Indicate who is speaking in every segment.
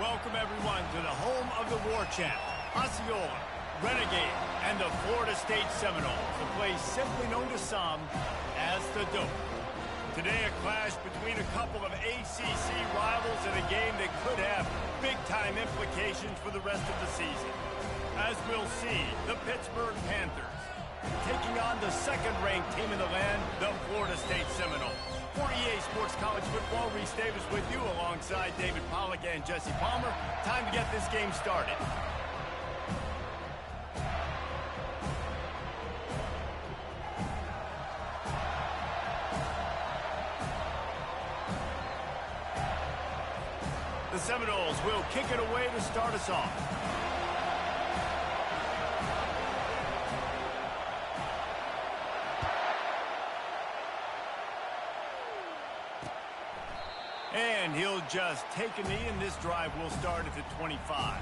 Speaker 1: Welcome, everyone, to the home of the War Chant, Osceola, Renegade, and the Florida State Seminoles, a place simply known to some as the Dope. Today, a clash between a couple of ACC rivals in a game that could have big-time implications for the rest of the season. As we'll see, the Pittsburgh Panthers taking on the second-ranked team in the land, the Florida State Seminoles. For EA Sports College Football, Reese Davis with you alongside David Pollack and Jesse Palmer. Time to get this game started. The Seminoles will kick it away to start us off. And he'll just take a knee, and this drive will start at the 25.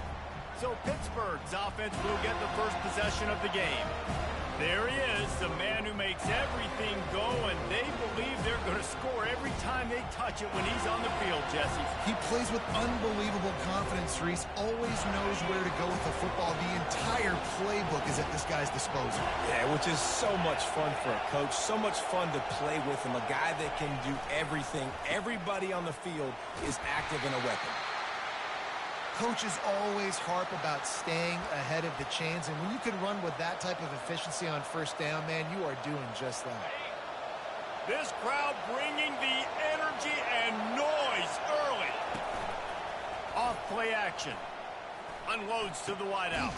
Speaker 1: So Pittsburgh's offense will get the first possession of the game. There he is, the man who makes everything go, and they believe they're going to score every time they touch it when he's on the field, Jesse.
Speaker 2: He plays with unbelievable confidence, Reese. Always knows where to go with the football. The entire playbook is at this guy's disposal.
Speaker 3: Yeah, which is so much fun for a coach, so much fun to play with him, a guy that can do everything. Everybody on the field is active and a weapon.
Speaker 2: Coaches always harp about staying ahead of the chains, and when you can run with that type of efficiency on first down, man, you are doing just that.
Speaker 1: This crowd bringing the energy and noise early. Off play action. Unloads to the wideout.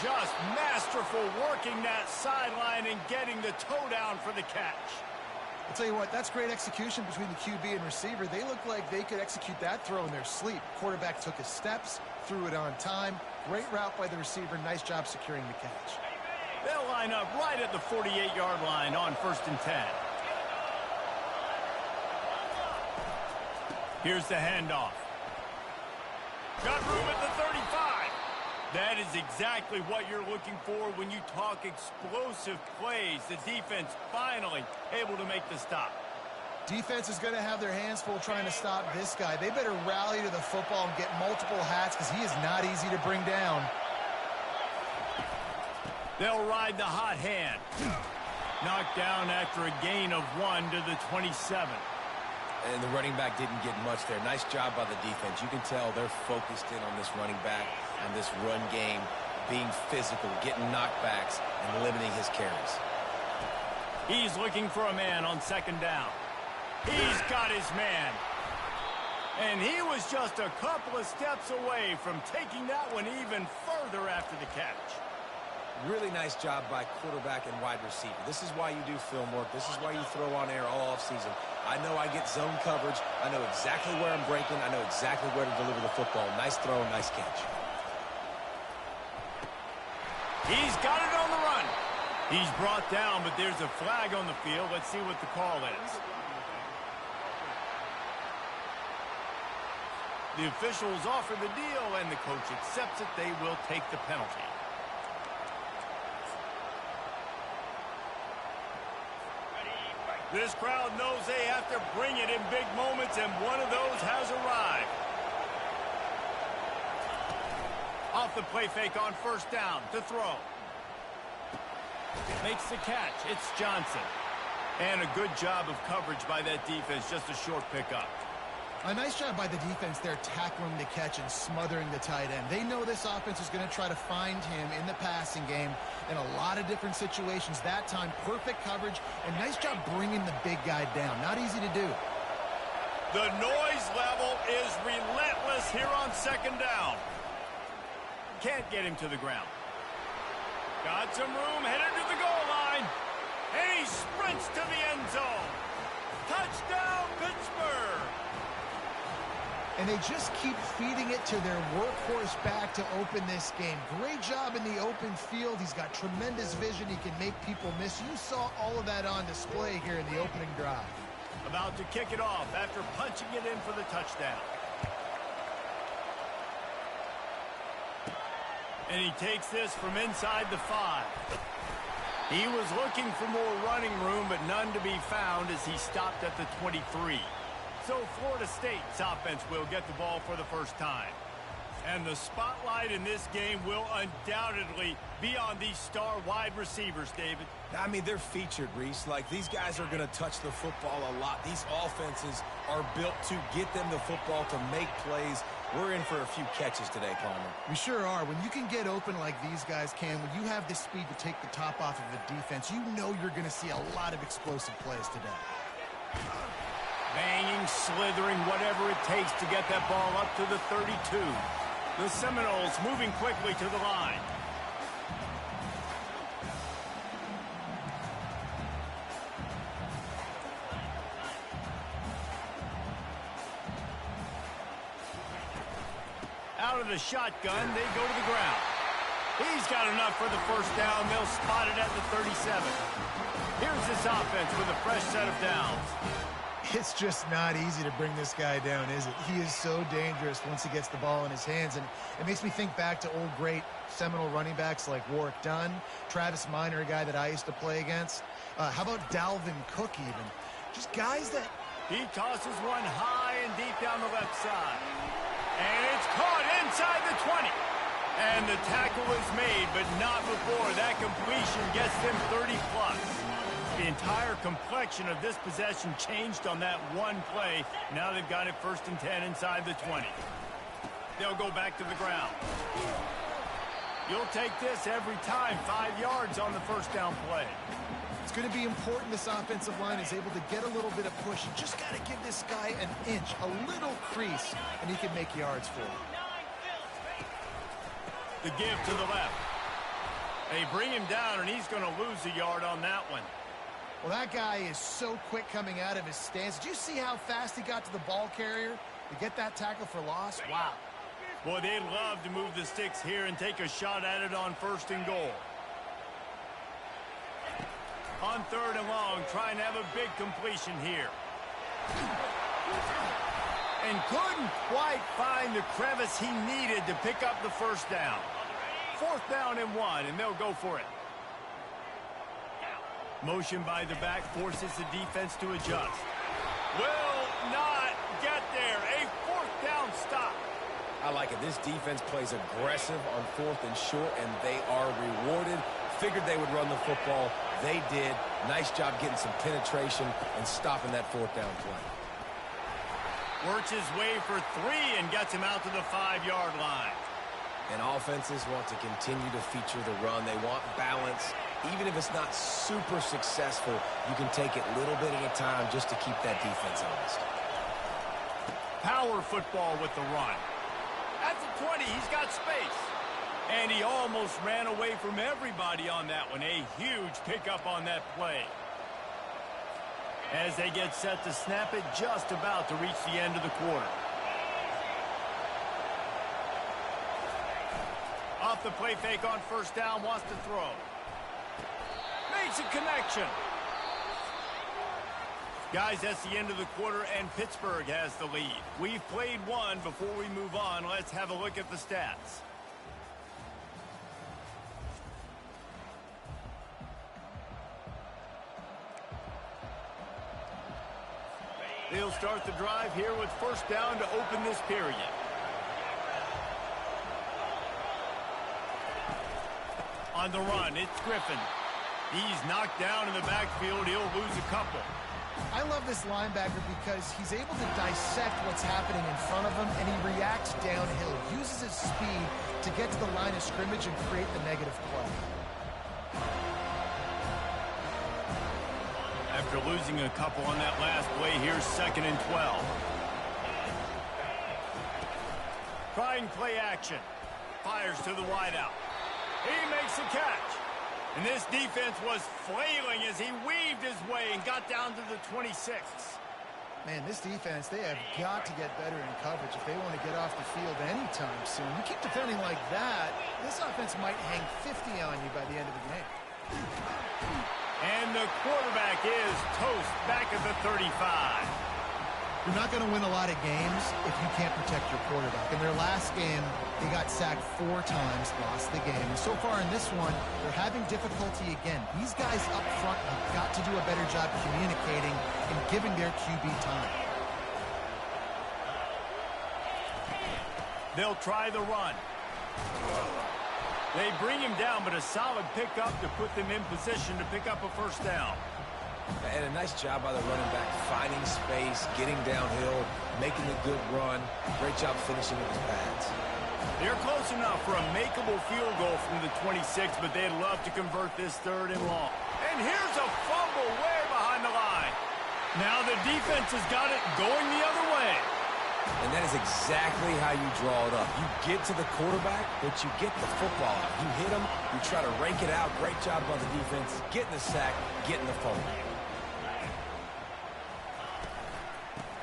Speaker 1: Just masterful working that sideline and getting the toe down for the catch.
Speaker 2: I'll tell you what, that's great execution between the QB and receiver. They look like they could execute that throw in their sleep. Quarterback took his steps, threw it on time. Great route by the receiver. Nice job securing the catch.
Speaker 1: They'll line up right at the 48-yard line on 1st and 10. Here's the handoff. Got room at the 35. That is exactly what you're looking for when you talk explosive plays. The defense finally able to make the stop.
Speaker 2: Defense is going to have their hands full trying to stop this guy. They better rally to the football and get multiple hats because he is not easy to bring down.
Speaker 1: They'll ride the hot hand. Knocked down after a gain of 1 to the 27.
Speaker 3: And the running back didn't get much there. Nice job by the defense. You can tell they're focused in on this running back, on this run game, being physical, getting knockbacks, and limiting his carries.
Speaker 1: He's looking for a man on 2nd down. He's got his man. And he was just a couple of steps away from taking that one even further after the catch.
Speaker 3: Really nice job by quarterback and wide receiver. This is why you do film work. This is why you throw on air all offseason. I know I get zone coverage. I know exactly where I'm breaking. I know exactly where to deliver the football. Nice throw, nice catch.
Speaker 1: He's got it on the run. He's brought down, but there's a flag on the field. Let's see what the call is. The officials offer the deal, and the coach accepts it. They will take the penalty. This crowd knows they have to bring it in big moments, and one of those has arrived. Off the play fake on 1st down to throw. Makes the catch. It's Johnson. And a good job of coverage by that defense. Just a short pickup.
Speaker 2: A nice job by the defense there tackling the catch and smothering the tight end. They know this offense is going to try to find him in the passing game in a lot of different situations. That time, perfect coverage and nice job bringing the big guy down. Not easy to do.
Speaker 1: The noise level is relentless here on 2nd down. Can't get him to the ground. Got some room, headed to the goal line. And he sprints to the end zone. Touchdown, Pittsburgh.
Speaker 2: And they just keep feeding it to their workhorse back to open this game. Great job in the open field. He's got tremendous vision. He can make people miss. You saw all of that on display here in the opening drive.
Speaker 1: About to kick it off after punching it in for the touchdown. And he takes this from inside the 5. He was looking for more running room, but none to be found as he stopped at the 23. So Florida State's offense will get the ball for the first time. And the spotlight in this game will undoubtedly be on these star wide receivers, David.
Speaker 3: I mean, they're featured, Reese. Like, these guys are going to touch the football a lot. These offenses are built to get them the football, to make plays. We're in for a few catches today, Palmer.
Speaker 2: We sure are. When you can get open like these guys can, when you have the speed to take the top off of the defense, you know you're going to see a lot of explosive plays today.
Speaker 1: Banging, slithering, whatever it takes to get that ball up to the 32. The Seminoles moving quickly to the line. Out of the shotgun, they go to the ground. He's got enough for the first down. They'll spot it at the 37. Here's this offense with a fresh set of downs.
Speaker 2: It's just not easy to bring this guy down, is it? He is so dangerous once he gets the ball in his hands, and it makes me think back to old great Seminole running backs like Warwick Dunn, Travis Minor, a guy that I used to play against. How about Dalvin Cook even? Just guys that...
Speaker 1: He tosses one high and deep down the left side. And it's caught inside the 20. And the tackle is made, but not before that completion gets them 30-plus. The entire complexion of this possession changed on that one play. Now they've got it 1st and 10 inside the 20. They'll go back to the ground. You'll take this every time. 5 yards on the first down play.
Speaker 2: It's going to be important this offensive line is able to get a little bit of push. You just got to give this guy an inch, a little crease, and he can make yards for you.
Speaker 1: The give to the left. They bring him down, and he's going to lose a yard on that one.
Speaker 2: Well, that guy is so quick coming out of his stance. Did you see how fast he got to the ball carrier to get that tackle for loss? Wow.
Speaker 1: Boy, they'd love to move the sticks here and take a shot at it on 1st and goal. On 3rd and long, trying to have a big completion here. And couldn't quite find the crevice he needed to pick up the first down. 4th down and 1, and they'll go for it. Motion by the back forces the defense to adjust. Will not get there. A 4th down stop.
Speaker 3: I like it. This defense plays aggressive on 4th and short, and they are rewarded. Figured they would run the football. They did. Nice job getting some penetration and stopping that 4th down play.
Speaker 1: Works his way for 3 and gets him out to the 5-yard line.
Speaker 3: And offenses want to continue to feature the run. They want balance. Even if it's not super successful, you can take it little bit at a time just to keep that defense honest.
Speaker 1: Power football with the run. At the 20, he's got space. And he almost ran away from everybody on that one. A huge pickup on that play. As they get set to snap it, just about to reach the end of the quarter. Off the play fake on 1st down, wants to throw. Makes a connection. Guys, that's the end of the quarter, and Pittsburgh has the lead. We've played one. Before we move on, let's have a look at the stats. They'll start the drive here with 1st down to open this period. On the run, it's Griffin. He's knocked down in the backfield. He'll lose a couple.
Speaker 2: I love this linebacker because he's able to dissect what's happening in front of him, and he reacts downhill, uses his speed to get to the line of scrimmage and create the negative play.
Speaker 1: After losing a couple on that last play, here's 2nd and 12. Trying play action. Fires to the wideout. He makes a catch. And this defense was flailing as he weaved his way and got down to the 26th.
Speaker 2: Man, this defense, they have got to get better in coverage if they want to get off the field anytime soon. You keep defending like that, this offense might hang 50 on you by the end of the game.
Speaker 1: And the quarterback is toast back at the 35.
Speaker 2: You're not going to win a lot of games if you can't protect your quarterback. In their last game, they got sacked 4 times, lost the game. And so far in this one, they're having difficulty again. These guys up front have got to do a better job communicating and giving their QB time.
Speaker 1: They'll try the run. They bring him down, but a solid pickup to put them in position to pick up a first down.
Speaker 3: And a nice job by the running back, finding space, getting downhill, making a good run. Great job finishing with his pads.
Speaker 1: They're close enough for a makeable field goal from the 26, but they'd love to convert this 3rd and long. And here's a fumble way behind the line. Now the defense has got it going the other way.
Speaker 3: And that is exactly how you draw it up. You get to the quarterback, but you get the football out. You hit him, you try to rake it out. Great job by the defense, getting the sack, getting the fumble.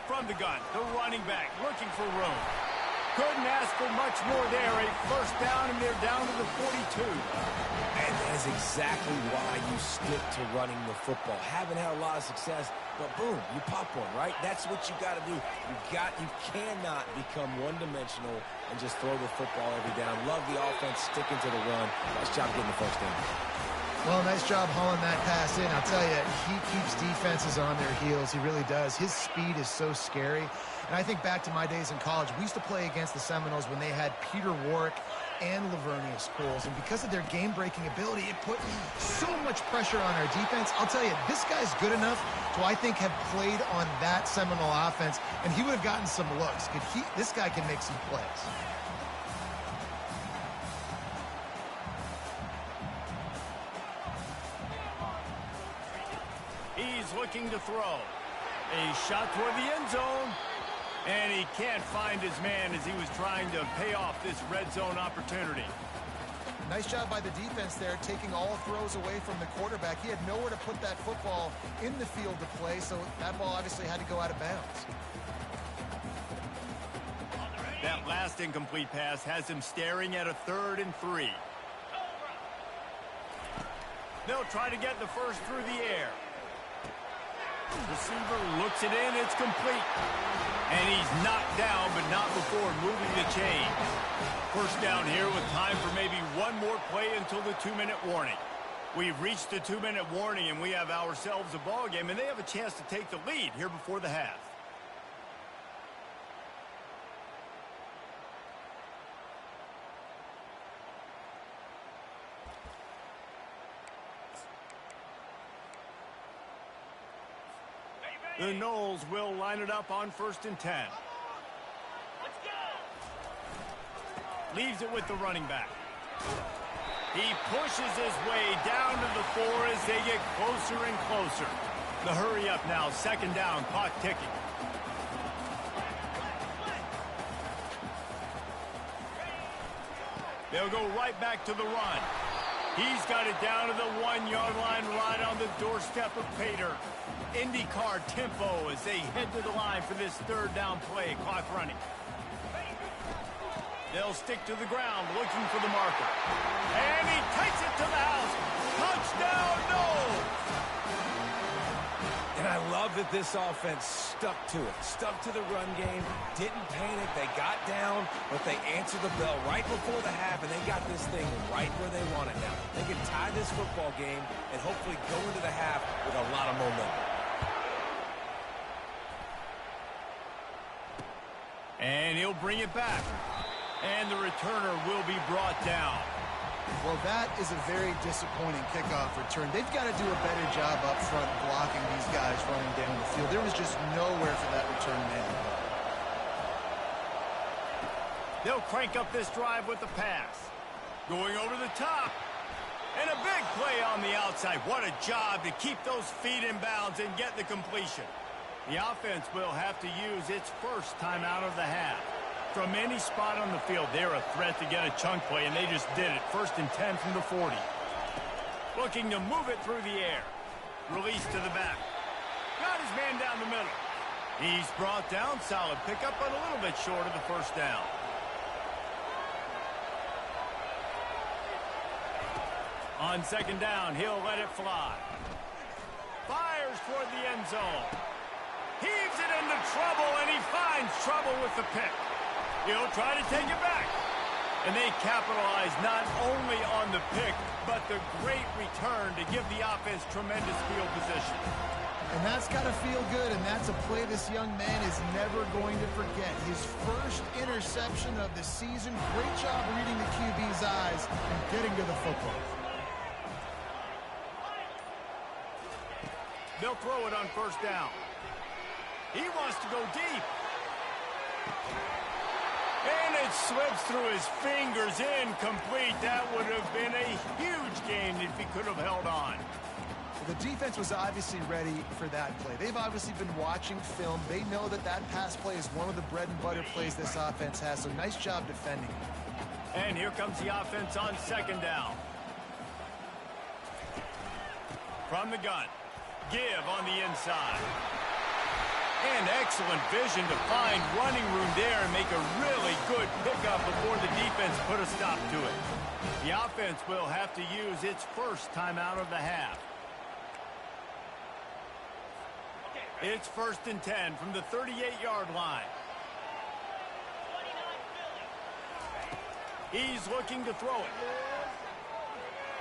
Speaker 1: From the gun, the running back looking for room. Couldn't ask for much more there. A first down, and they're down to the 42.
Speaker 3: And that is exactly why you stick to running the football. Haven't had a lot of success, but boom, you pop one, right? That's what you got to do. You cannot become one-dimensional and just throw the football every down. Love the offense, sticking to the run. Nice job getting the first down.
Speaker 2: Well, nice job hauling that pass in. I'll tell you, he keeps defenses on their heels. He really does. His speed is so scary. And I think back to my days in college. We used to play against the Seminoles when they had Peter Warwick and Lavernia schools. And because of their game-breaking ability, it put so much pressure on our defense. I'll tell you, this guy's good enough to, I think, have played on that Seminole offense, and he would have gotten some looks. This guy can make some plays.
Speaker 1: He's looking to throw. A shot toward the end zone. And he can't find his man as he was trying to pay off this red zone opportunity.
Speaker 2: Nice job by the defense there, taking all throws away from the quarterback. He had nowhere to put that football in the field to play, so that ball obviously had to go out of bounds.
Speaker 1: That last incomplete pass has him staring at a 3rd and 3. They'll try to get the first through the air. Receiver looks it in, it's complete. And he's knocked down, but not before moving the chain. First down here with time for maybe one more play until the 2-minute warning. We've reached the 2-minute warning, and we have ourselves a ball game, and they have a chance to take the lead here before the half. The Noles will line it up on 1st and 10. Let's go. Leaves it with the running back. He pushes his way down to the 4 as they get closer and closer. The hurry up now, 2nd down, clock ticking. They'll go right back to the run. He's got it down to the 1-yard line, right on the doorstep of Pater. IndyCar tempo as they head to the line for this 3rd down play. Clock running. They'll stick to the ground looking for the marker. And he takes it to the house. Touchdown, Noles!
Speaker 3: And I love that this offense stuck to it. Stuck to the run game. Didn't panic. They got down, but they answered the bell right before the half, and they got this thing right where they want it now. They can tie this football game and hopefully go into the half with a lot of momentum.
Speaker 1: And he'll bring it back. And the returner will be brought down.
Speaker 2: Well, that is a very disappointing kickoff return. They've got to do a better job up front blocking these guys running down the field. There was just nowhere for that return man to go.
Speaker 1: They'll crank up this drive with the pass. Going over the top. And a big play on the outside. What a job to keep those feet in bounds and get the completion. The offense will have to use its first timeout of the half. From any spot on the field, they're a threat to get a chunk play, and they just did it. 1st and 10 from the 40. Looking to move it through the air. Release to the back. Got his man down the middle. He's brought down. Solid pickup, but a little bit short of the first down. On 2nd down, he'll let it fly. Fires toward the end zone. Heaves it into trouble, and he finds trouble with the pick. He'll try to take it back. And they capitalize not only on the pick, but the great return to give the offense tremendous field position.
Speaker 2: And that's got to feel good, and that's a play this young man is never going to forget. His first interception of the season. Great job reading the QB's eyes and getting to the football.
Speaker 1: They'll throw it on first down. He wants to go deep. And it slips through his fingers, incomplete. That would have been a huge gain if he could have held on.
Speaker 2: The defense was obviously ready for that play. They've obviously been watching film. They know that that pass play is one of the bread and butter plays this offense has, so nice job defending.
Speaker 1: And here comes the offense on second down. From the gun, give on the inside. And excellent vision to find running room there and make a really good pickup before the defense put a stop to it. The offense will have to use its first timeout of the half. It's 1st and 10 from the 38-yard line. He's looking to throw it.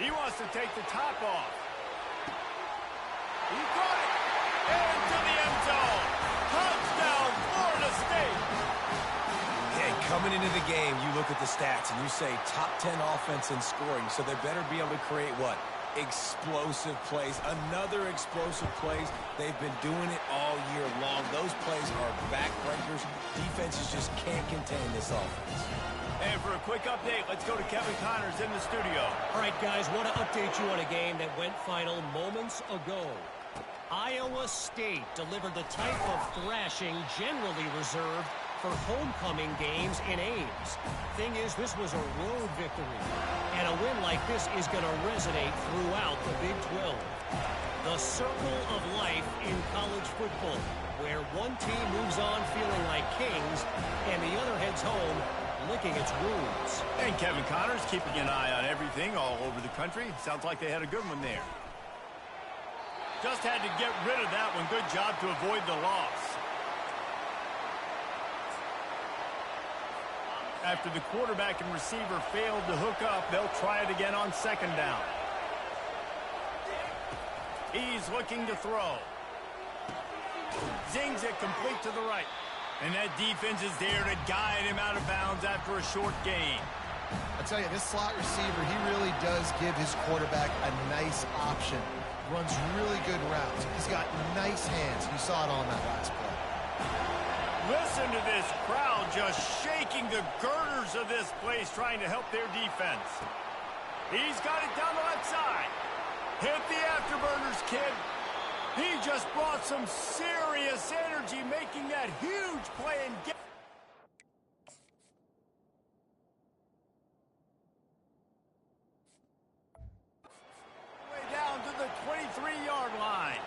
Speaker 1: He wants to take the top off. He got it. Into the end zone. Touchdown, Florida State.
Speaker 3: Okay, coming into the game, you look at the stats and you say top 10 offense in scoring, so they better be able to create what? Explosive plays. Another explosive plays. They've been doing it all year long. Those plays are backbreakers. Defenses just can't contain this offense.
Speaker 1: And for a quick update, let's go to Kevin Connors in the studio.
Speaker 4: All right, guys, want to update you on a game that went final moments ago. Iowa State delivered the type of thrashing generally reserved for homecoming games in Ames. Thing is, this was a road victory, and a win like this is going to resonate throughout the Big 12. The circle of life in college football, where one team moves on feeling like kings, and the other heads home licking its wounds.
Speaker 1: And Kevin Connors keeping an eye on everything all over the country. Sounds like they had a good one there. Just had to get rid of that one. Good job to avoid the loss. After the quarterback and receiver failed to hook up, they'll try it again on second down. He's looking to throw. Zings it complete to the right. And that defense is there to guide him out of bounds after a short gain.
Speaker 2: I tell you, this slot receiver, he really does give his quarterback a nice option. Runs really good routes. He's got nice hands. You saw it on that last play.
Speaker 1: Listen to this crowd just shaking the girders of this place, trying to help their defense. He's got it down the left side. Hit the afterburners, kid. He just brought some serious energy, making that huge play and get way down to the 23-yard line.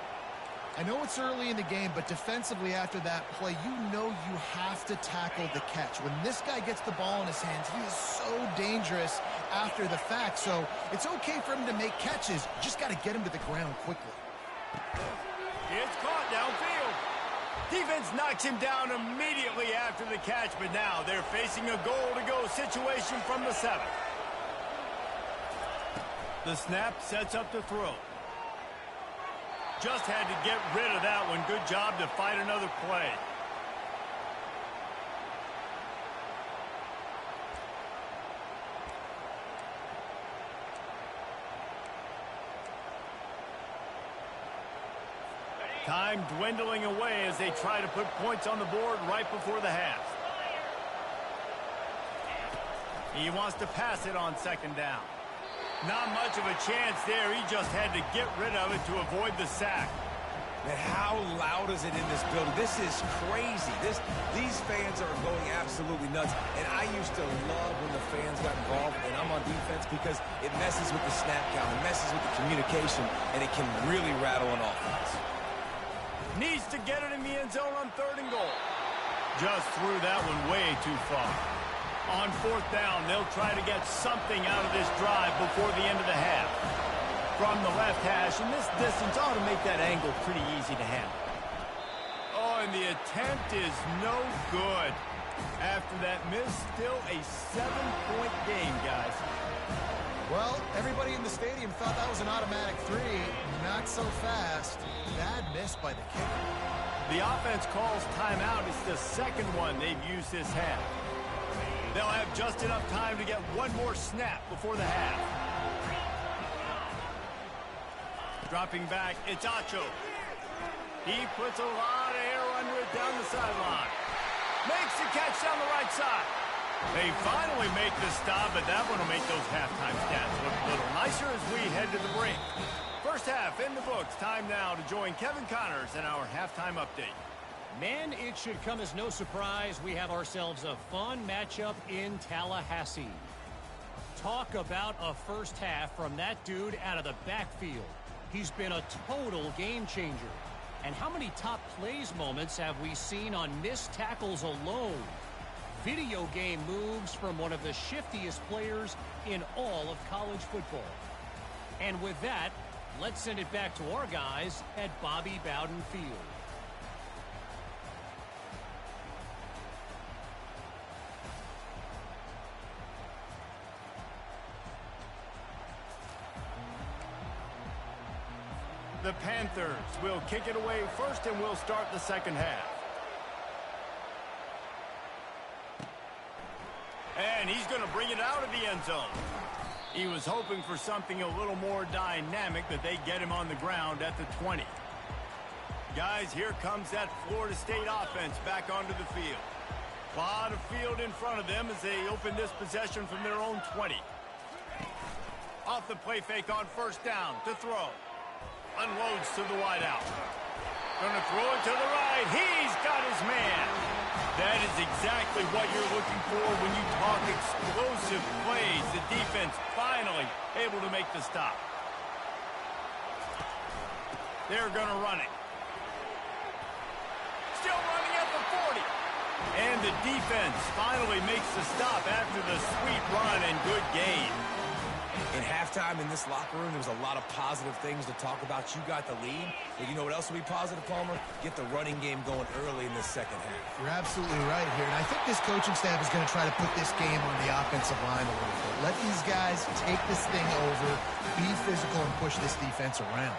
Speaker 2: I know it's early in the game, but defensively after that play, you know you have to tackle the catch. When this guy gets the ball in his hands, he is so dangerous after the fact. So it's okay for him to make catches. You just got to get him to the ground quickly.
Speaker 1: It's caught downfield. Defense knocks him down immediately after the catch, but now they're facing a goal-to-go situation from the 7. The snap sets up the throw. Just had to get rid of that one. Good job to fight another play. Time dwindling away as they try to put points on the board right before the half. He wants to pass it on second down. Not much of a chance there. He just had to get rid of it to avoid the sack.
Speaker 3: Man, how loud is it in this building? This is crazy. These fans are going absolutely nuts. And I used to love when the fans got involved, and I'm on defense, because it messes with the snap count. It messes with the communication, and it can really rattle an offense.
Speaker 1: Needs to get it in the end zone on 3rd and goal. Just threw that one way too far. On 4th down, they'll try to get something out of this drive before the end of the half. From the left hash, and this distance ought to make that angle pretty easy to handle. Oh, and the attempt is no good. After that miss, still a 7-point game, guys.
Speaker 2: Well, everybody in the stadium thought that was an automatic three. Not so fast. Bad miss by the kicker.
Speaker 1: The offense calls timeout. It's the second one they've used this half. They'll have just enough time to get one more snap before the half. Dropping back, it's Acho. He puts a lot of air under it down the sideline. Makes the catch down the right side. They finally make the stop, but that one will make those halftime stats look a little nicer as we head to the break. First half in the books. Time now to join Kevin Connors in our halftime update.
Speaker 4: Man, it should come as no surprise we have ourselves a fun matchup in Tallahassee. Talk about a first half from that dude out of the backfield. He's been a total game changer. And how many top plays moments have we seen on missed tackles alone? Video game moves from one of the shiftiest players in all of college football. And with that, let's send it back to our guys at Bobby Bowden Field.
Speaker 1: The Panthers will kick it away first, and we'll start the second half. And he's going to bring it out of the end zone. He was hoping for something a little more dynamic, but they get him on the ground at the 20. Guys, here comes that Florida State offense back onto the field. A lot of field in front of them as they open this possession from their own 20. Off the play fake on first down to throw. Unloads to the wideout. Going to throw it to the right. He's got his man. That is exactly what you're looking for when you talk explosive plays. The defense finally able to make the stop. They're going to run it. Still running at the 40. And the defense finally makes the stop after the sweet run and good gain.
Speaker 3: In halftime in this locker room, there was a lot of positive things to talk about. You got the lead. But you know what else will be positive, Palmer? Get the running game going early in the second half.
Speaker 2: You're absolutely right here. And I think this coaching staff is going to try to put this game on the offensive line a little bit. Let these guys take this thing over, be physical, and push this defense around.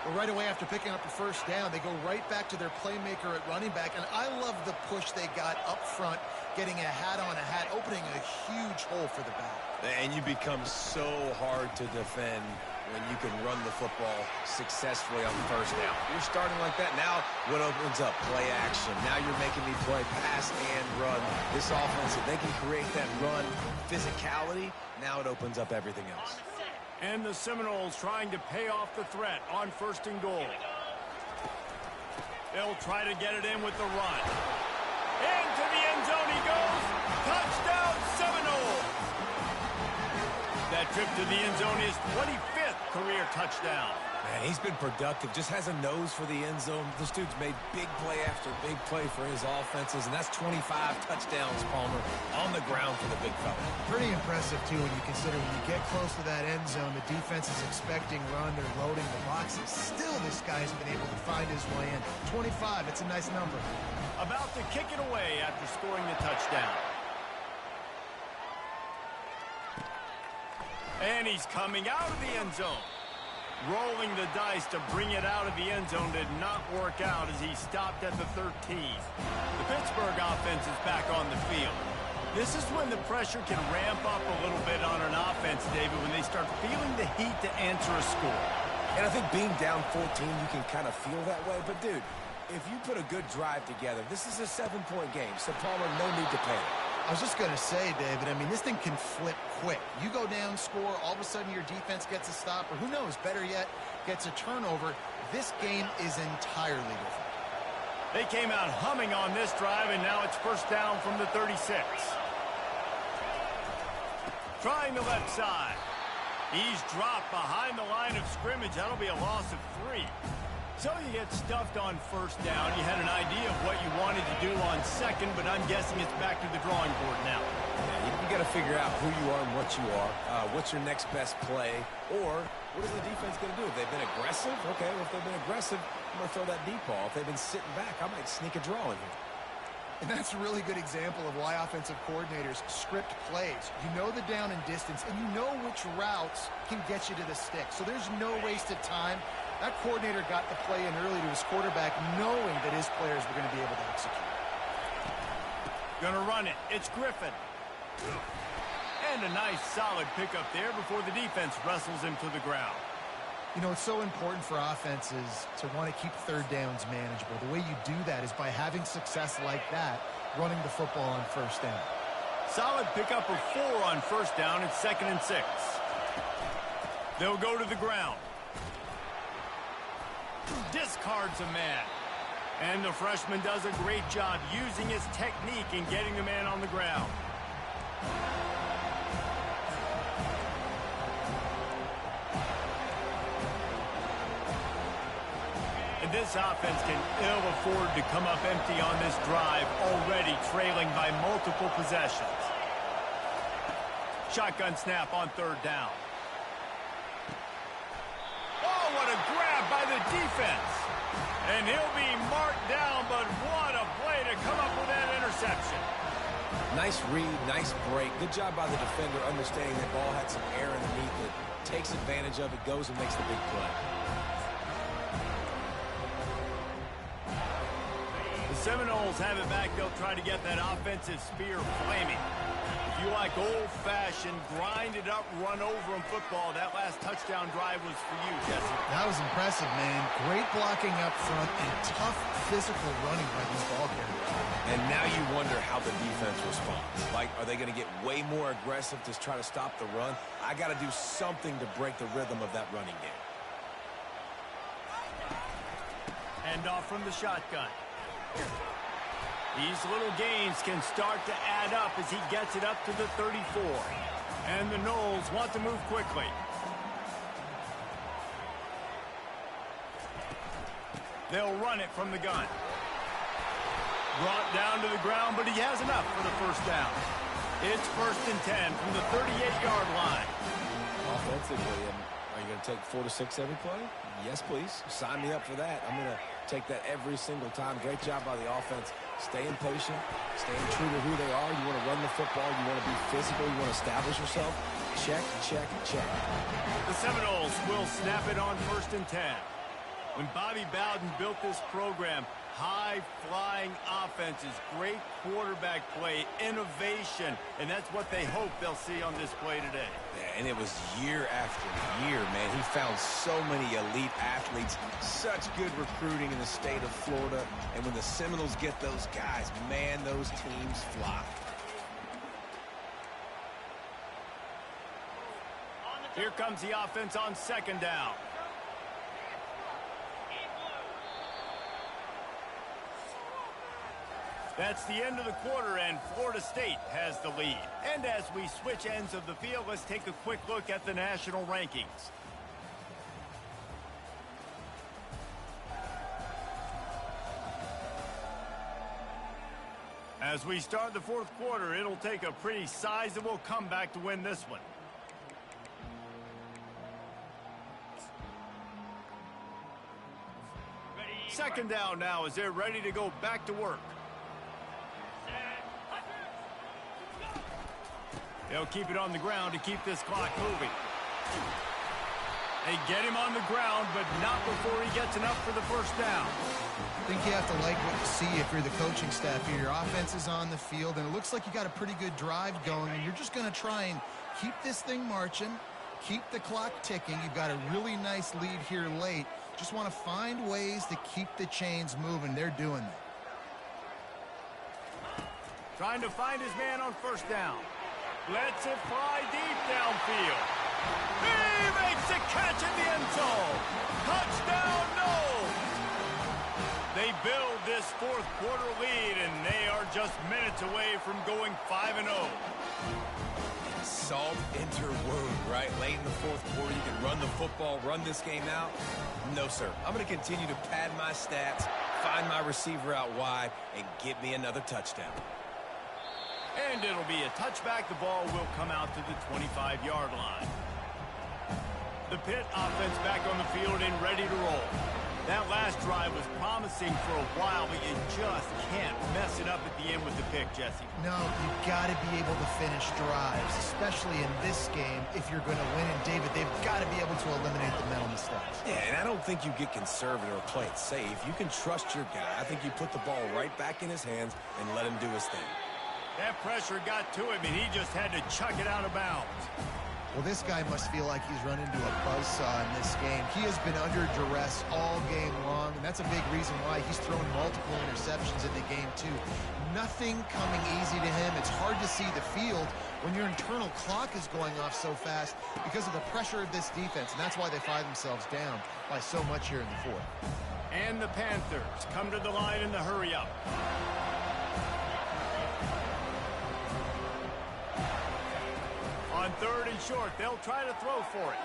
Speaker 2: Well, right away after picking up the first down, they go right back to their playmaker at running back. And I love the push they got up front, getting a hat on a hat, opening a huge hole for the back.
Speaker 3: And you become so hard to defend when you can run the football successfully on first down. You're starting like that. Now what opens up? Play action. Now you're making me play pass and run. This offense, if they can create that run physicality, now it opens up everything else.
Speaker 1: And the Seminoles trying to pay off the threat on first and goal. They'll try to get it in with the run. Into the end zone he goes. Touchdown Seminoles. That trip to the end zone is 25th career touchdown.
Speaker 3: Man, he's been productive. Just has a nose for the end zone. This dude's made big play after big play for his offenses, and that's 25 touchdowns, Palmer, on the ground for the big fella.
Speaker 2: Pretty impressive, too, when you consider when you get close to that end zone, the defense is expecting run. They're loading the boxes. Still, this guy's been able to find his way in. 25, it's a nice number.
Speaker 1: About to kick it away after scoring the touchdown. And he's coming out of the end zone. Rolling the dice to bring it out of the end zone did not work out as he stopped at the 13. The Pittsburgh offense is back on the field. This is when the pressure can ramp up a little bit on an offense, David, when they start feeling the heat to answer a score.
Speaker 3: And I think being down 14, you can kind of feel that way. But, dude, if you put a good drive together, this is a 7-point game. So, Palmer, no need to panic.
Speaker 2: I was just going to say, David, I mean, this thing can flip quick. You go down, score, all of a sudden your defense gets a stop, or who knows, better yet, gets a turnover. This game is entirely different.
Speaker 1: They came out humming on this drive, and now it's first down from the 36. Trying the left side. He's dropped behind the line of scrimmage. That'll be a loss of 3. So you get stuffed on first down. You had an idea of what you wanted to do on second, but I'm guessing it's back to the drawing board now.
Speaker 3: Yeah, you got to figure out who you are and what you are. What's your next best play? Or what is the defense going to do? If they've been aggressive, okay, well, if they've been aggressive, I'm going to throw that deep ball. If they've been sitting back, I might sneak a draw in here.
Speaker 2: And that's a really good example of why offensive coordinators script plays. You know the down and distance, and you know which routes can get you to the stick. So there's no wasted time. That coordinator got the play in early to his quarterback, knowing that his players were going to be able to execute.
Speaker 1: Gonna run it. It's Griffin. And a nice solid pickup there before the defense wrestles him to the ground.
Speaker 2: You know, it's so important for offenses to want to keep third downs manageable. The way you do that is by having success like that, running the football on first down.
Speaker 1: Solid pickup of 4 on first down. It's 2nd and 6. They'll go to the ground. Discards a man. And the freshman does a great job using his technique and getting the man on the ground. And this offense can ill afford to come up empty on this drive, already trailing by multiple possessions. Shotgun snap on 3rd down. Oh, what a grab by the defense. And he'll be marked down, but what a play to come up with that interception.
Speaker 3: Nice read, nice break. Good job by the defender understanding that ball had some air underneath it. Takes advantage of it, goes and makes the big play.
Speaker 1: The Seminoles have it back. They'll try to get that offensive spear flaming. If you like old-fashioned, grind-it-up, run-over-'em football, that last touchdown drive was for you, Jesse.
Speaker 2: That was impressive, man. Great blocking up front and tough physical running by these ball carriers.
Speaker 3: And now you wonder how the defense responds. Like, are they going to get way more aggressive to try to stop the run? I got to do something to break the rhythm of that running game.
Speaker 1: Hand off from the shotgun. These little gains can start to add up as he gets it up to the 34. And the Noles want to move quickly. They'll run it from the gun. Brought down to the ground, but he has enough for the first down. It's 1st and 10 from the 38-yard line.
Speaker 3: Offensively, are you going to take 4 to 6 every play? Yes, please. Sign me up for that. I'm going to take that every single time. Great job by the offense. Staying patient, staying true to who they are. You want to run the football. You want to be physical. You want to establish yourself. Check, check, check.
Speaker 1: The Seminoles will snap it on 1st and 10. When Bobby Bowden built this program, high-flying offenses, great quarterback play, innovation, and that's what they hope they'll see on this play today.
Speaker 3: Yeah, and it was year after year, man. He found so many elite athletes, such good recruiting in the state of Florida, and when the Seminoles get those guys, man, those teams fly.
Speaker 1: Here comes the offense on 2nd down. That's the end of the quarter, and Florida State has the lead. And as we switch ends of the field, let's take a quick look at the national rankings. As we start the 4th quarter, it'll take a pretty sizable comeback to win this one. Second down now as they're ready to go back to work. They'll keep it on the ground to keep this clock moving. They get him on the ground, but not before he gets enough for the first down.
Speaker 2: I think you have to like what you see if you're the coaching staff here. Your offense is on the field, and it looks like you got a pretty good drive going, and you're just going to try and keep this thing marching, keep the clock ticking. You've got a really nice lead here late. Just want to find ways to keep the chains moving. They're doing that.
Speaker 1: Trying to find his man on first down. Lets it fly deep downfield. He makes a catch in the end zone. Touchdown, Noles. They build this 4th quarter lead, and they are just minutes away from going 5-0.
Speaker 3: Salt interwove, right? Late in the 4th quarter, you can run the football, run this game out. No, sir. I'm going to continue to pad my stats, find my receiver out wide, and get me another touchdown.
Speaker 1: And it'll be a touchback. The ball will come out to the 25-yard line. The Pitt offense back on the field and ready to roll. That last last drive was promising for a while, but you just can't mess it up at the end with the pick, Jesse.
Speaker 2: No, you've got to be able to finish drives, especially in this game if you're going to win. And, David, they've got to be able to eliminate the mental mistakes.
Speaker 3: Yeah, and I don't think you get conservative or play it safe. You can trust your guy. I think you put the ball right back in his hands and let him do his thing.
Speaker 1: That pressure got to him, and he just had to chuck it out of bounds.
Speaker 2: Well, this guy must feel like he's run into a buzzsaw in this game. He has been under duress all game long, and that's a big reason why he's thrown multiple interceptions in the game, too. Nothing coming easy to him. It's hard to see the field when your internal clock is going off so fast because of the pressure of this defense, and that's why they find themselves down by so much here in the fourth.
Speaker 1: And the Panthers come to the line in the hurry-up. On 3rd and short, they'll try to throw for it.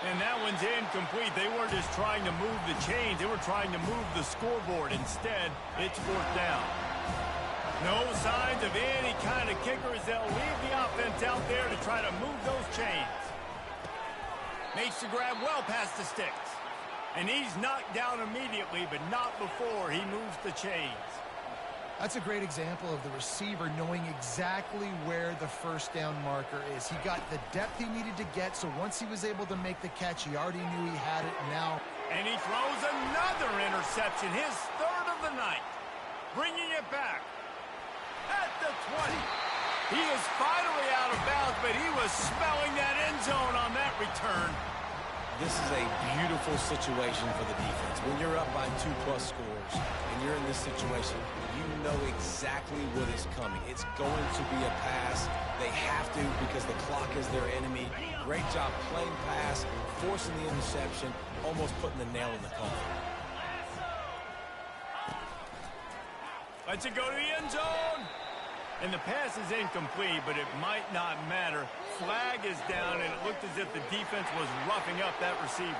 Speaker 1: And that one's incomplete. They weren't just trying to move the chains. They were trying to move the scoreboard. Instead, it's 4th down. No signs of any kind of kickers. They'll leave the offense out there to try to move those chains. Makes the grab well past the sticks. And he's knocked down immediately, but not before he moves the chains.
Speaker 2: That's a great example of the receiver knowing exactly where the first down marker is. He got the depth he needed to get, so once he was able to make the catch, he already knew he had it now.
Speaker 1: And he throws another interception, his 3rd of the night, bringing it back at the 20. He is finally out of bounds, but he was smelling that end zone on that return.
Speaker 3: This is a beautiful situation for the defense. When you're up by 2+ scores and you're in this situation, you know exactly what is coming. It's going to be a pass. They have to because the clock is their enemy. Great job playing pass, forcing the interception, almost putting the nail in the coffin.
Speaker 1: Lets it go to the end zone. And the pass is incomplete, but it might not matter. Flag is down, and it looked as if the defense was roughing up that receiver.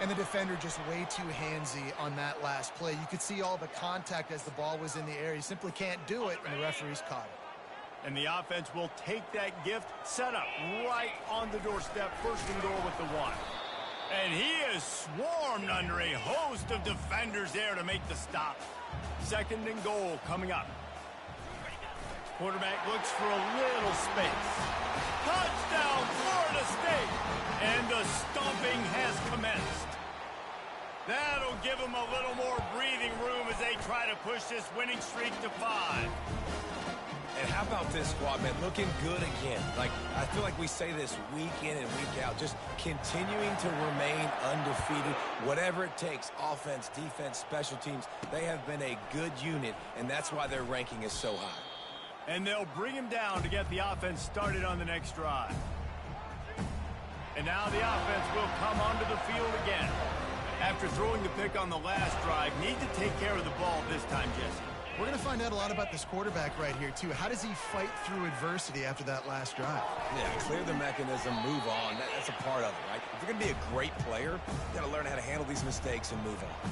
Speaker 2: And the defender just way too handsy on that last play. You could see all the contact as the ball was in the air. He simply can't do it, and the referee's caught it.
Speaker 1: And the offense will take that gift, set up right on the doorstep, 1st and goal with the 1. And he is swarmed under a host of defenders there to make the stop. 2nd and goal coming up. Quarterback looks for a little space. Touchdown, Florida State! And the stomping has commenced. That'll give them a little more breathing room as they try to push this winning streak to 5.
Speaker 3: And how about this squad, man? Looking good again. I feel like we say this week in and week out, just continuing to remain undefeated. Whatever it takes, offense, defense, special teams, they have been a good unit, and that's why their ranking is so high.
Speaker 1: And they'll bring him down to get the offense started on the next drive. And now the offense will come onto the field again. After throwing the pick on the last drive, need to take care of the ball this time, Jesse.
Speaker 2: We're going to find out a lot about this quarterback right here, too. How does he fight through adversity after that last drive?
Speaker 3: Yeah, clear the mechanism, move on. That's a part of it, right? If you're going to be a great player, you got to learn how to handle these mistakes and move on.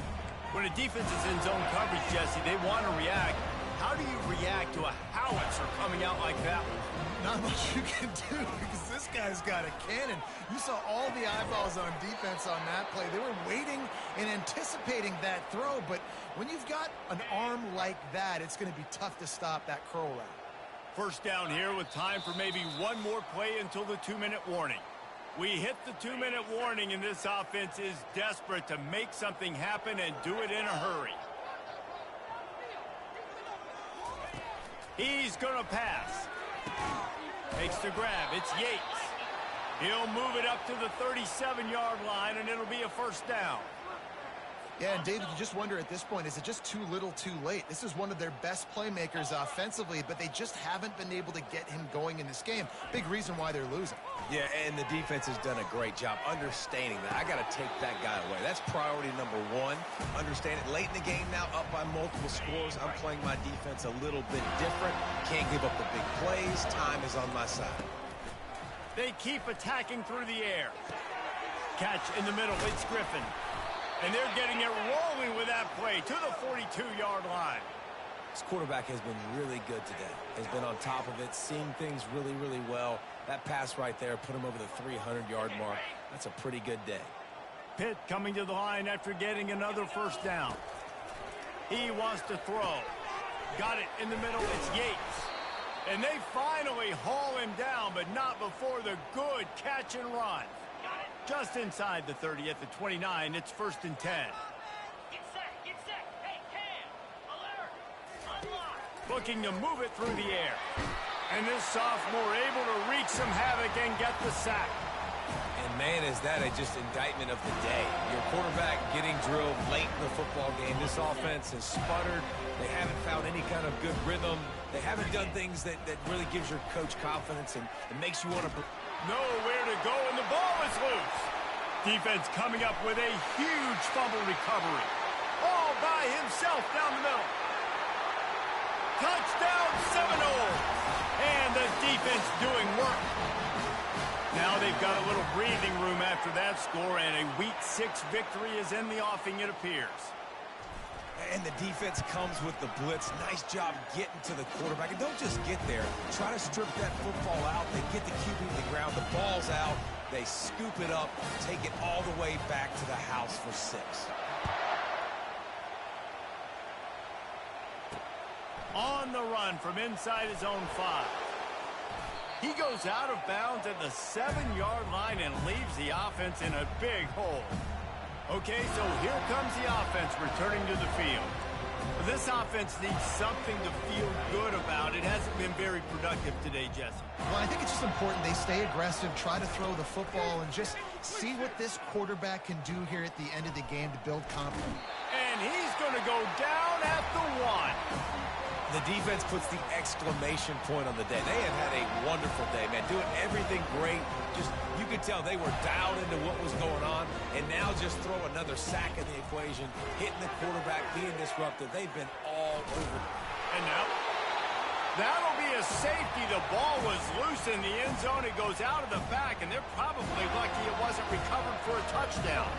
Speaker 1: When a defense is in zone coverage, Jesse, they want to react. How do you react to a howitzer coming out like that one?
Speaker 2: Not much you can do because this guy's got a cannon. You saw all the eyeballs on defense on that play. They were waiting and anticipating that throw, but when you've got an arm like that, it's going to be tough to stop that curl route.
Speaker 1: 1st down here with time for maybe one more play until the 2-minute warning. We hit the 2-minute warning, and this offense is desperate to make something happen and do it in a hurry. He's going to pass. Makes the grab. It's Yates. He'll move it up to the 37-yard line, and it'll be a 1st down.
Speaker 2: Yeah, and David, you just wonder at this point, is it just too little too late? This is one of their best playmakers offensively, but they just haven't been able to get him going in this game. Big reason why they're losing.
Speaker 3: Yeah, and the defense has done a great job understanding that. I got to take that guy away. That's priority number 1. Understand it. Late in the game now, up by multiple scores. I'm playing my defense a little bit different. Can't give up the big plays. Time is on my side.
Speaker 1: They keep attacking through the air. Catch in the middle. It's Griffin. And they're getting it rolling with that play to the 42-yard line.
Speaker 3: This quarterback has been really good today. Has been on top of it, seeing things really, really well. That pass right there put him over the 300-yard mark. That's a pretty good day.
Speaker 1: Pitt coming to the line after getting another first down. He wants to throw. Got it in the middle. It's Yates. And they finally haul him down, but not before the good catch and run. Just inside the 30 at the 29. It's 1st and 10.
Speaker 5: Get set. Hey, Cam. Alert. Unlock.
Speaker 1: Looking to move it through the air. And this sophomore able to wreak some havoc and get the sack.
Speaker 3: And, man, is that just indictment of the day. Your quarterback getting drilled late in the football game. This offense has sputtered. They haven't found any kind of good rhythm. They haven't done things that really gives your coach confidence and makes you want to...
Speaker 1: Nowhere to go, and the ball is loose. Defense coming up with a huge fumble recovery. All by himself down the middle. Touchdown Seminoles. And the defense doing work. Now they've got a little breathing room after that score, and a Week 6 victory is in the offing, it appears.
Speaker 3: And the defense comes with the blitz. Nice job getting to the quarterback. And don't just get there. Try to strip that football out. They get the QB to the ground. The ball's out. They scoop it up, take it all the way back to the house for 6.
Speaker 1: On the run from inside his own 5. He goes out of bounds at the 7-yard line and leaves the offense in a big hole. Okay, so here comes the offense returning to the field. This offense needs something to feel good about. It hasn't been very productive today, Jesse.
Speaker 2: Well, I think it's just important they stay aggressive, try to throw the football, and just see what this quarterback can do here at the end of the game to build confidence.
Speaker 1: And he's going to go down at the 1.
Speaker 3: The defense puts the exclamation point on the day. They have had a wonderful day, man. Doing everything great. Just, you could tell they were dialed into what was going on. And now just throw another sack in the equation, hitting the quarterback, being disruptive. They've been all over.
Speaker 1: And now, that'll be a safety. The ball was loose in the end zone. It goes out of the back, and they're probably lucky it wasn't recovered for a touchdown.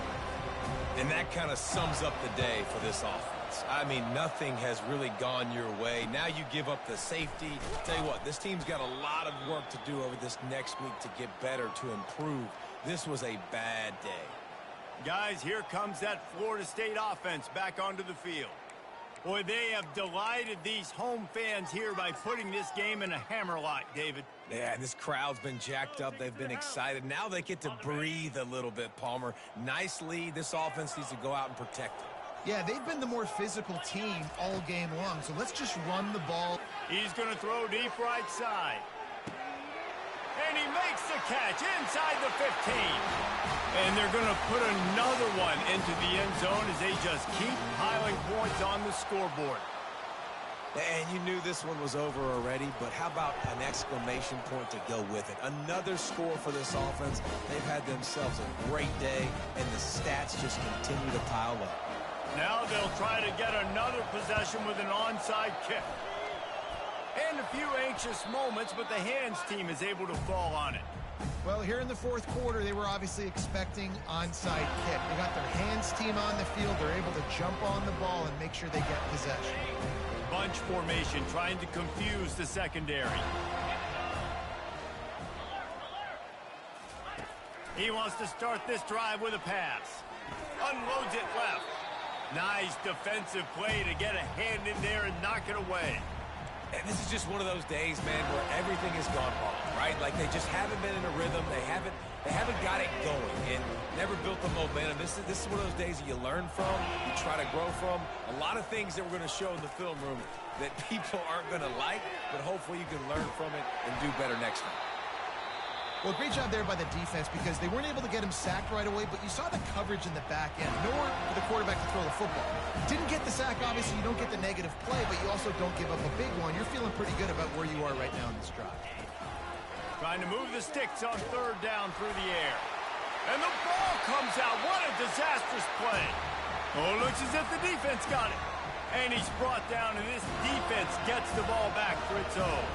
Speaker 3: And that kind of sums up the day for this offense. I mean, nothing has really gone your way. Now you give up the safety. Tell you what, this team's got a lot of work to do over this next week to get better, to improve. This was a bad day.
Speaker 1: Guys, here comes that Florida State offense back onto the field. Boy, they have delighted these home fans here by putting this game in a hammerlock, David.
Speaker 3: Yeah, this crowd's been jacked up. They've been excited. Now they get to breathe a little bit, Palmer. Nice lead. This offense needs to go out and protect it.
Speaker 2: Yeah, they've been the more physical team all game long, so let's just run the ball.
Speaker 1: He's going to throw deep right side. And he makes the catch inside the 15. And they're going to put another one into the end zone as they just keep piling points on the scoreboard.
Speaker 3: And you knew this one was over already, but how about an exclamation point to go with it? Another score for this offense. They've had themselves a great day, and the stats just continue to pile up.
Speaker 1: Now they'll try to get another possession with an onside kick. And a few anxious moments, but the hands team is able to fall on it.
Speaker 2: Well, here in the 4th quarter, they were obviously expecting onside kick. They got their hands team on the field. They're able to jump on the ball and make sure they get possession.
Speaker 1: Bunch formation trying to confuse the secondary. He wants to start this drive with a pass. Unloads it left. Nice defensive play to get a hand in there and knock it away.
Speaker 3: And this is just one of those days, man, where everything has gone wrong, right? Like they just haven't been in a rhythm. They haven't got it going and never built the momentum. This is one of those days that you learn from, you try to grow from. A lot of things that we're going to show in the film room that people aren't going to like, but hopefully you can learn from it and do better next time.
Speaker 2: Well, great job there by the defense because they weren't able to get him sacked right away, but you saw the coverage in the back end. Nowhere for the quarterback to throw the football. Didn't get the sack, obviously. You don't get the negative play, but you also don't give up a big one. You're feeling pretty good about where you are right now in this drive.
Speaker 1: Trying to move the sticks on 3rd down through the air. And the ball comes out. What a disastrous play. Oh, it looks as if the defense got it. And he's brought down, and this defense gets the ball back for its own.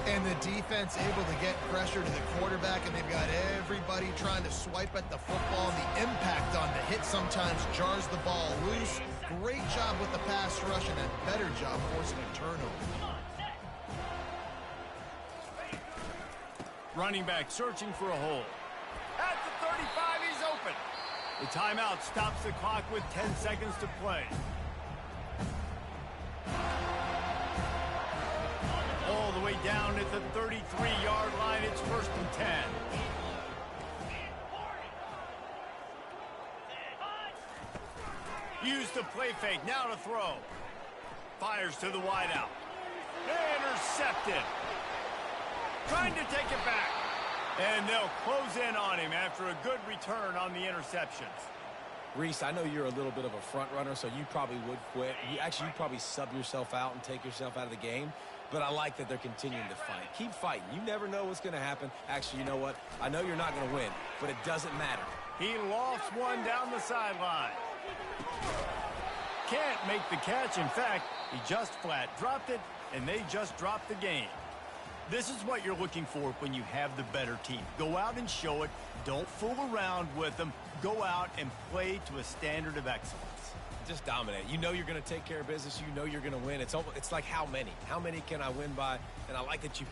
Speaker 2: And the defense able to get pressure to the quarterback, and they've got everybody trying to swipe at the football. The impact on the hit sometimes jars the ball loose. Great job with the pass rush and a better job forcing a turnover.
Speaker 1: Running back searching for a hole. At the 35, he's open. The timeout stops the clock with 10 seconds to play. All the way down at the 33-yard line. It's 1st and 10. Use the play fake. Now to throw. Fires to the wideout. Intercepted. Trying to take it back. And they'll close in on him after a good return on the interceptions.
Speaker 3: Reese, I know you're a little bit of a front runner, so you probably would quit. You'd probably sub yourself out and take yourself out of the game. But I like that they're continuing to fight. Keep fighting. You never know what's going to happen. Actually, you know what? I know you're not going to win, but it doesn't matter.
Speaker 1: He lofts one down the sideline. Can't make the catch. In fact, he just flat dropped it, and they just dropped the game. This is what you're looking for when you have the better team. Go out and show it. Don't fool around with them. Go out and play to a standard of excellence.
Speaker 3: Just dominate. You know you're going to take care of business. You know you're going to win. It's like how many? How many can I win by? And I like that you